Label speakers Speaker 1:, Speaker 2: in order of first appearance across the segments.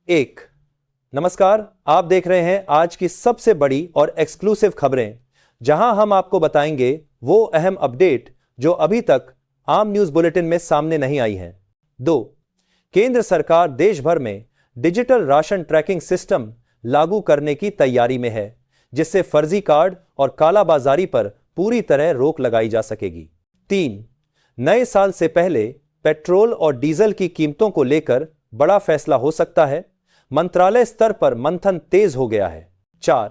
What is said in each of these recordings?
Speaker 1: एक। नमस्कार, आप देख रहे हैं आज की सबसे बड़ी और एक्सक्लूसिव खबरें, जहां हम आपको बताएंगे वो अहम अपडेट जो अभी तक आम न्यूज बुलेटिन में सामने नहीं आई हैं। 2। केंद्र सरकार देश भर में डिजिटल राशन ट्रैकिंग सिस्टम लागू करने की तैयारी में है, जिससे फर्जी कार्ड और कालाबाजारी पर पूरी तरह रोक लगाई जा सकेगी। 3। नए साल से पहले पेट्रोल और डीजल की कीमतों को लेकर बड़ा फैसला हो सकता है। मंत्रालय स्तर पर मंथन तेज हो गया है। 4।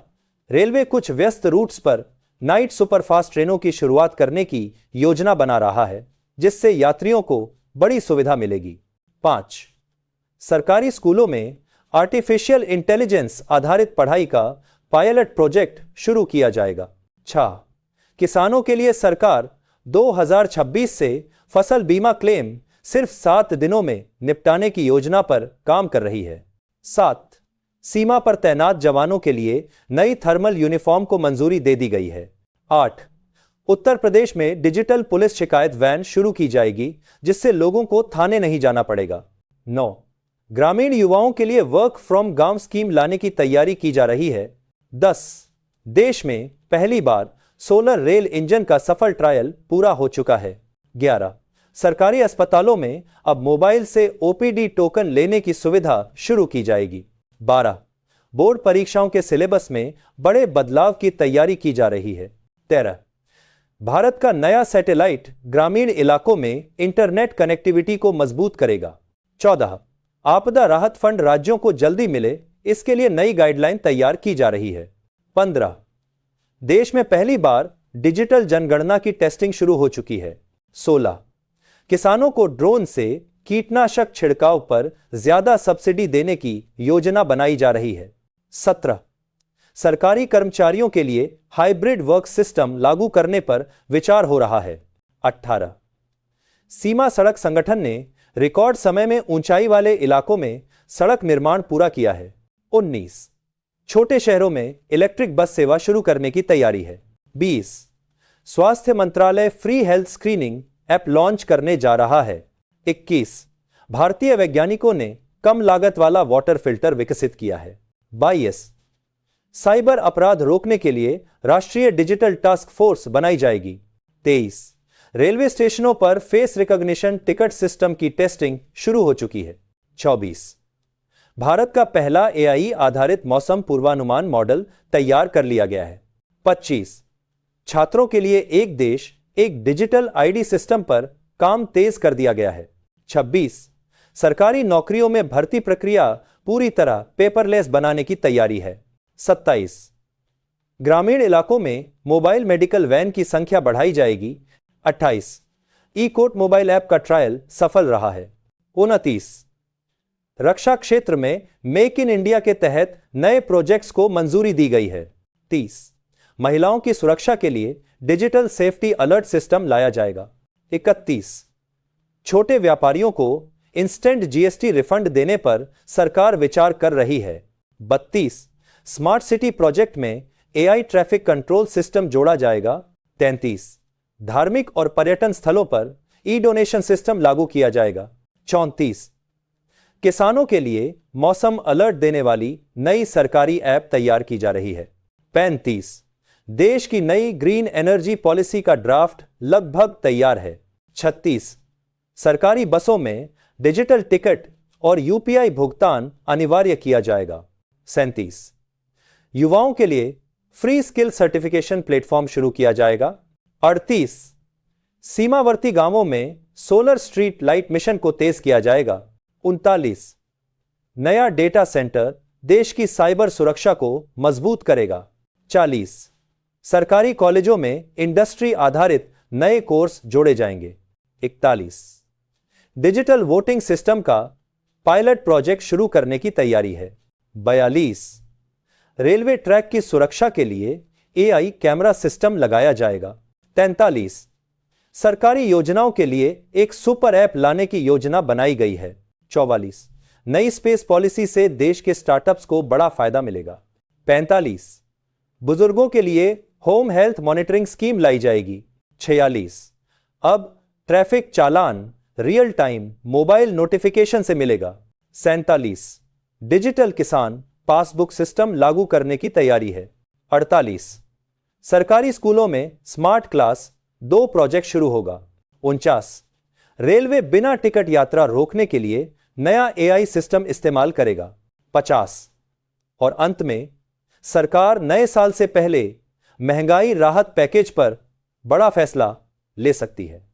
Speaker 1: रेलवे कुछ व्यस्त रूट्स पर नाइट सुपरफास्ट ट्रेनों की शुरुआत करने की योजना बना रहा है, जिससे यात्रियों को बड़ी सुविधा मिलेगी। 5। सरकारी स्कूलों में आर्टिफिशियल इंटेलिजेंस आधारित पढ़ाई का पायलट प्रोजेक्ट शुरू किया जाएगा। 6। किसानों के लिए सरकार 2026 से फसल बीमा क्लेम सिर्फ 7 दिनों में निपटाने की योजना पर काम कर रही है। 7। सीमा पर तैनात जवानों के लिए नई थर्मल यूनिफॉर्म को मंजूरी दे दी गई है। 8। उत्तर प्रदेश में डिजिटल पुलिस शिकायत वैन शुरू की जाएगी, जिससे लोगों को थाने नहीं जाना पड़ेगा। 9। ग्रामीण युवाओं के लिए वर्क फ्रॉम गांव स्कीम लाने की तैयारी की जा रही है। 10। देश में पहली बार सोलर रेल इंजन का सफल ट्रायल पूरा हो चुका है। 11। सरकारी अस्पतालों में अब मोबाइल से ओपीडी टोकन लेने की सुविधा शुरू की जाएगी। 12। बोर्ड परीक्षाओं के सिलेबस में बड़े बदलाव की तैयारी की जा रही है। 13। भारत का नया सैटेलाइट ग्रामीण इलाकों में इंटरनेट कनेक्टिविटी को मजबूत करेगा। 14। आपदा राहत फंड राज्यों को जल्दी मिले, इसके लिए नई गाइडलाइन तैयार की जा रही है। 15। देश में पहली बार डिजिटल जनगणना की टेस्टिंग शुरू हो चुकी है। 16। किसानों को ड्रोन से कीटनाशक छिड़काव पर ज्यादा सब्सिडी देने की योजना बनाई जा रही है। 17। सरकारी कर्मचारियों के लिए हाइब्रिड वर्क सिस्टम लागू करने पर विचार हो रहा है। 18। सीमा सड़क संगठन ने रिकॉर्ड समय में ऊंचाई वाले इलाकों में सड़क निर्माण पूरा किया है। 19। छोटे शहरों में इलेक्ट्रिक बस सेवा शुरू करने की तैयारी है। 20। स्वास्थ्य मंत्रालय free health screening app launch करने जा रहा है। 21। भारतीय वैज्ञानिकों ने कम लागत वाला वाटर फिल्टर विकसित किया है। 22। साइबर अपराध रोकने के लिए राष्ट्रीय डिजिटल टास्क फोर्स बनाई जाएगी। 23। रेलवे स्टेशनों पर फेस रिकॉग्निशन टिकट सिस्टम की टेस्टिंग शुरू हो चुकी है। 24। भारत का पहला एआई आधारित मौसम पूर्वानुमान मॉडल तैयार कर लिया गया है। 25। छात्रों के लिए एक देश एक डिजिटल आईडी सिस्टम पर काम तेज कर दिया गया है। 26। सरकारी नौकरियों में भर्ती प्रक्रिया पूरी तरह पेपरलेस बनाने की तैयारी है। 27। ग्रामीण इलाकों में मोबाइल मेडिकल वैन की संख्या बढ़ाई जाएगी। 28। ई कोर्ट मोबाइल ऐप का ट्रायल सफल रहा है। 29। रक्षा क्षेत्र में मेक इन इंडिया के तहत नए प्रोजेक्ट्स को मंजूरी दी गई है। 30। महिलाओं की सुरक्षा के लिए डिजिटल सेफ्टी अलर्ट सिस्टम लाया जाएगा। 31। छोटे व्यापारियों को इंस्टेंट जीएसटी रिफंड देने पर सरकार विचार कर रही है। 32। स्मार्ट सिटी प्रोजेक्ट में एआई ट्रैफिक कंट्रोल सिस्टम जोड़ा जाएगा। 33। धार्मिक और पर्यटन स्थलों पर ई डोनेशन सिस्टम लागू किया जाएगा। 34। किसानों के लिए मौसम अलर्ट देने वाली नई सरकारी ऐप तैयार की जा रही है। 35। देश की नई ग्रीन एनर्जी पॉलिसी का ड्राफ्ट लगभग तैयार है। 36। सरकारी बसों में डिजिटल टिकट और यूपीआई भुगतान अनिवार्य किया जाएगा। 37। युवाओं के लिए फ्री स्किल सर्टिफिकेशन प्लेटफॉर्म शुरू किया जाएगा। 38। सीमावर्ती गांवों में सोलर स्ट्रीट लाइट मिशन को तेज किया जाएगा। 39। नया डेटा सेंटर देश की साइबर सुरक्षा को मजबूत करेगा। 40। सरकारी कॉलेजों में इंडस्ट्री आधारित नए कोर्स जोड़े जाएंगे। 41। डिजिटल वोटिंग सिस्टम का पायलट प्रोजेक्ट शुरू करने की तैयारी है। 42। रेलवे ट्रैक की सुरक्षा के लिए एआई कैमरा सिस्टम लगाया जाएगा। 43। सरकारी योजनाओं के लिए एक सुपर ऐप लाने की योजना बनाई गई है। 44। नई स्पेस पॉलिसी से देश के स्टार्टअप्स को बड़ा फायदा मिलेगा। 45। बुजुर्गों के लिए होम हेल्थ मॉनिटरिंग स्कीम लाई जाएगी। 46। अब ट्रैफिक चालान रियल टाइम मोबाइल नोटिफिकेशन से मिलेगा। 47। डिजिटल किसान पासबुक सिस्टम लागू करने की तैयारी है। 48 सरकारी स्कूलों में स्मार्ट क्लास 2 प्रोजेक्ट शुरू होगा। 49 रेलवे बिना टिकट यात्रा रोकने के लिए नया एआई सिस्टम इस्तेमाल करेगा। 50 और अंत में सरकार नए साल से पहले महंगाई राहत पैकेज पर बड़ा फैसला ले सकती है।